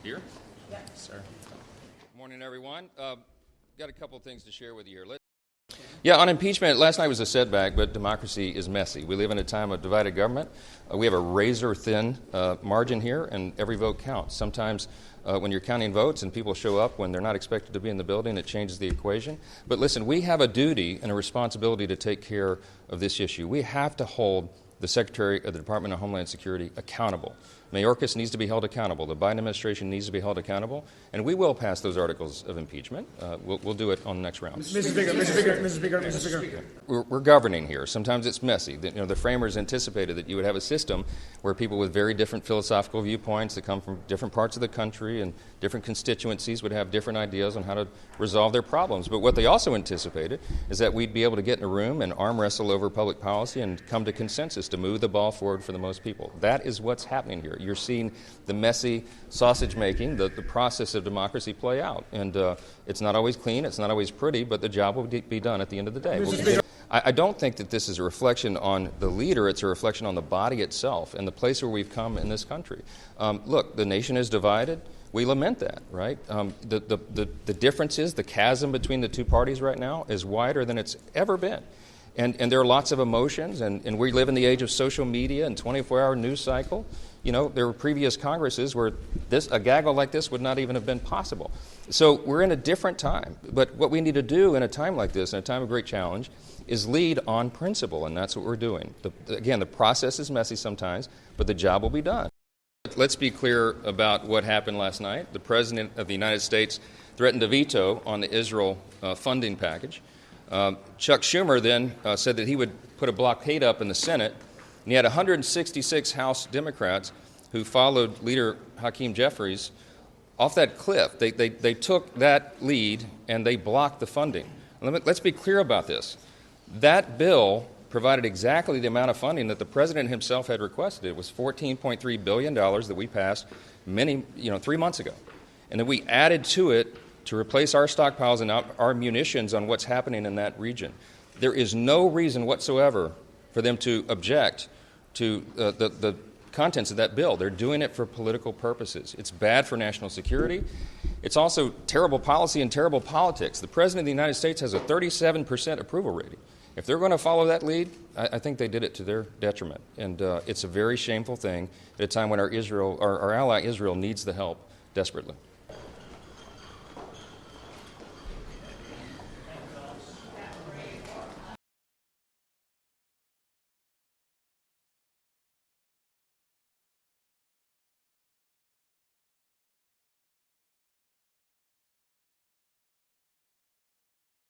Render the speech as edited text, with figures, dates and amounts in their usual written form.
Here? Yes, sir. Good morning, everyone. Got a couple of things to share with you here. Yeah, on impeachment, last night was a setback, but democracy is messy. We live in a time of divided government. We have a razor-thin margin here, and every vote counts. Sometimes when you're counting votes and people show up when they're not expected to be in the building, it changes the equation. But listen, we have a duty and a responsibility to take care of this issue. We have to hold the Secretary of the Department of Homeland Security accountable. Mayorkas needs to be held accountable. The Biden administration needs to be held accountable, and we will pass those articles of impeachment. We'll do it on the next round. Mr. Speaker. We're governing here. Sometimes it's messy. The framers anticipated that you would have a system where people with very different philosophical viewpoints that come from different parts of the country and different constituencies would have different ideas on how to resolve their problems. But what they also anticipated is that we'd be able to get in a room and arm wrestle over public policy and come to consensus to move the ball forward for the most people. That is what's happening here. You're seeing the messy sausage-making, the process of democracy play out. And it's not always clean, it's not always pretty, but the job will be done at the end of the day. I don't think that this is a reflection on the leader, it's a reflection on the body itself and the place where we've come in this country. Look, the nation is divided. We lament that, right? The differences, the chasm between the two parties right now is wider than it's ever been. And there are lots of emotions, and we live in the age of social media and 24-hour news cycle. You know, there were previous Congresses where a gaggle like this would not even have been possible. So we're in a different time. But what we need to do in a time like this, in a time of great challenge, is lead on principle, and that's what we're doing. Again, the process is messy sometimes, but the job will be done. Let's be clear about what happened last night. The President of the United States threatened a veto on the Israel funding package. Chuck Schumer then said that he would put a blockade up in the Senate, and he had 166 House Democrats who followed Leader Hakeem Jeffries off that cliff. They took that lead and they blocked the funding. Let's be clear about this. That bill provided exactly the amount of funding that the President himself had requested. It was $14.3 billion that we passed 3 months ago. And then we added to it to replace our stockpiles and our munitions on what's happening in that region. There is no reason whatsoever for them to object to the contents of that bill. They're doing it for political purposes. It's bad for national security. It's also terrible policy and terrible politics. The President of the United States has a 37% approval rating. If they're going to follow that lead, I think they did it to their detriment. And it's a very shameful thing at a time when our ally Israel needs the help desperately.